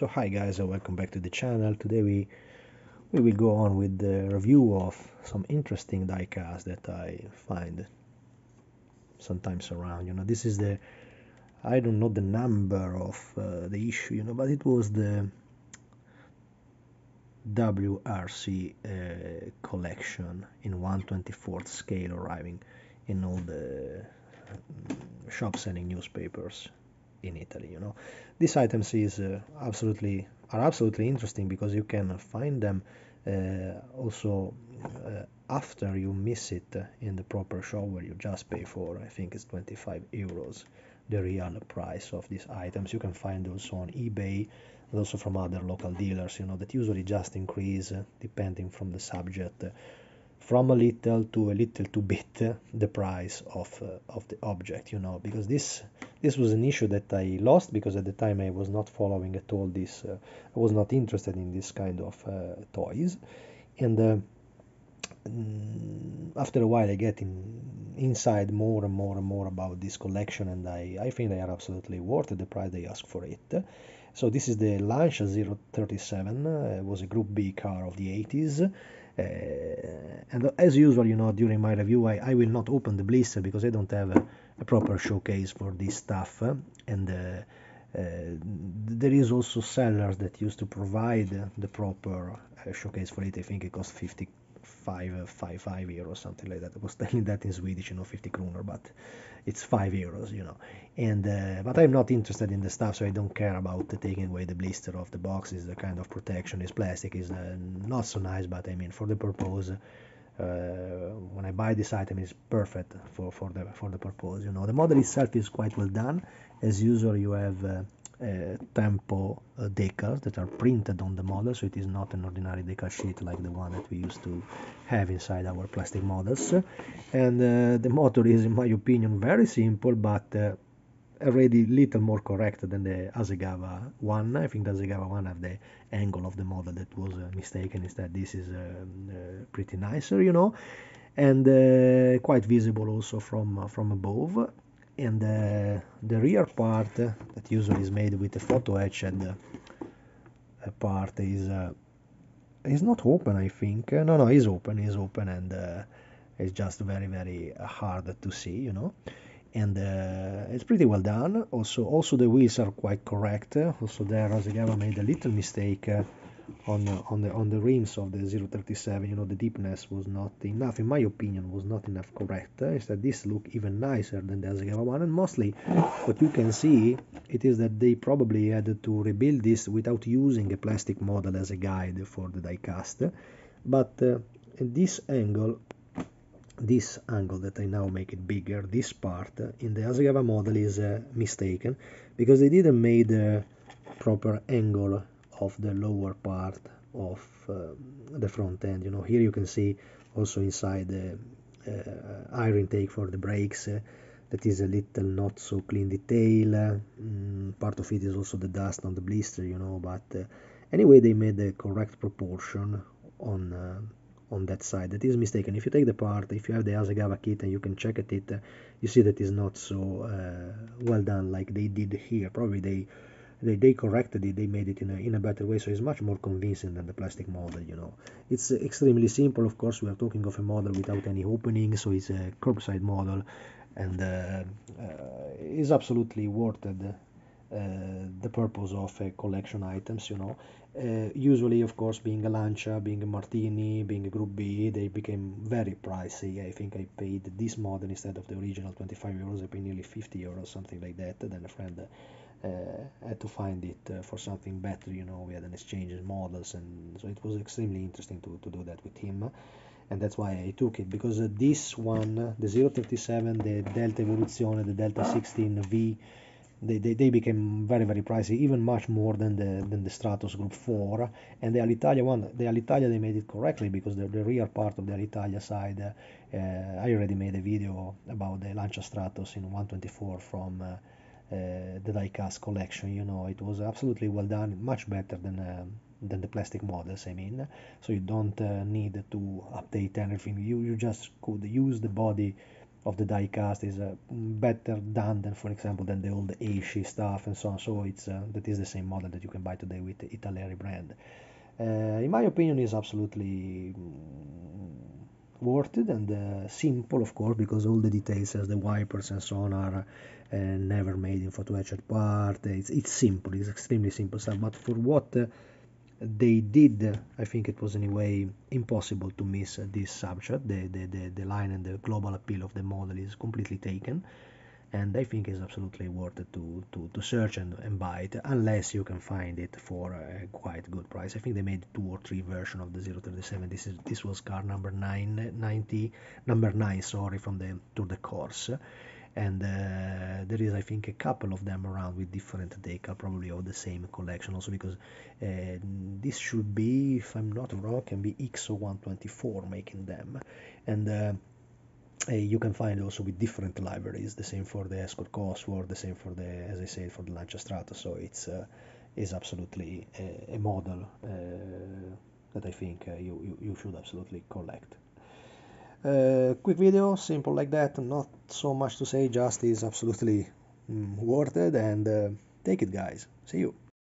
So hi guys, and welcome back to the channel. Today we will go on with the review of some interesting diecasts that I find sometimes around. This is the, I don't know the number of the issue, but it was the WRC collection in 1/24th scale, arriving in all the shop selling newspapers in Italy. These items are absolutely interesting because you can find them also after you miss it in the proper shop, where you just pay for, I think it's 25 euros, the real price of these items. You can find also on eBay, and also from other local dealers, that usually just increase depending from the subject, from a little to too bit, the price of the object, because this was an issue that I lost, because at the time I was not following at all this, I was not interested in this kind of toys, and after a while I get inside more and more about this collection, and I think they are absolutely worth the price they ask for it. So this is the Lancia 037, it was a Group B car of the 80s. And as usual, during my review, I will not open the blister because I don't have a proper showcase for this stuff. And there is also sellers that used to provide the proper showcase for it. I think it cost 55 euros, something like that. I was telling that in Swedish, 50 kroner, but it's 5 euros, And but I'm not interested in the stuff, so I don't care about taking away the blister of the box. Is the kind of protection. Is plastic, is not so nice, but I mean, for the purpose, when I buy this item, is perfect for the purpose. The model itself is quite well done. As usual, you have tempo decals that are printed on the model, so it is not an ordinary decal sheet like the one that we used to have inside our plastic models. And the motor is, in my opinion, very simple, but already little more correct than the Hasegawa one. I think the Hasegawa one have the angle of the model that was mistaken. Instead, this is pretty nicer, and quite visible also from above. And the rear part, that usually is made with a photo etched part, is not open, I think. No, is open, and it's just very hard to see, And it's pretty well done. Also the wheels are quite correct. Also there, Hasegawa made a little mistake on the rims of the 037. The deepness was not enough, in my opinion, was not enough correct. Instead, this look even nicer than the Hasegawa one, and mostly what you can see, it is that they probably had to rebuild this without using a plastic model as a guide for the die cast. But this angle that I now make it bigger, this part in the Hasegawa model is mistaken, because they didn't make a proper angle of the lower part of the front end. Here you can see also inside the air intake for the brakes, that is a little not so clean detail. Part of it is also the dust on the blister, but anyway, they made the correct proportion on that side. That is mistaken. If you take the part, if you have the Hasegawa kit and you can check at it, you see that is not so well done like they did here. Probably they corrected it, they made it in a better way, so it's much more convincing than the plastic model. It's extremely simple. Of course, we are talking of a model without any opening, so it's a curbside model, and is absolutely worth the purpose of collection items. Usually, of course, being a Lancia, being a Martini, being a Group B, they became very pricey. I think I paid this model, instead of the original 25 euros, I paid nearly 50 euros, something like that. Then a friend had to find it for something better. We had an exchange in models, and so it was extremely interesting to do that with him, and that's why I took it, because this one, the 037, the Delta Evoluzione, the Delta 16V, they became very pricey, even much more than the Stratos Group 4. And the Alitalia one, the Alitalia, they made it correctly, because the rear part of the Alitalia side, I already made a video about the Lancia Stratos in 1/24 from the diecast collection. It was absolutely well done, much better than the plastic models, I mean. So you don't need to update anything. You just could use the body of the die cast is better done than, for example, than the old Aishi stuff and so on. So it's that is the same model that you can buy today with the Italeri brand. In my opinion, is absolutely worth it and simple, of course, because all the details as the wipers and so on are never made in photo-etched part. It's simple, it's extremely simple stuff. But for what they did, I think it was anyway impossible to miss this subject. The line and the global appeal of the model is completely taken, and I think it's absolutely worth it to search and buy it, unless you can find it for a quite good price. I think they made 2 or 3 versions of the 037. This was car number 9, sorry, from the Tour de Corse, and there is, I think, a couple of them around with different decal, probably of the same collection also, because this should be, if I'm not wrong, can be XO124 making them, and you can find also with different libraries, the same for the Escort Cosworth, the same for the, as I said, for the Lancia Stratos. So it's is absolutely a model that I think you should absolutely collect. Quick video, simple like that, not so much to say, just is absolutely worth it, and take it, guys. See you.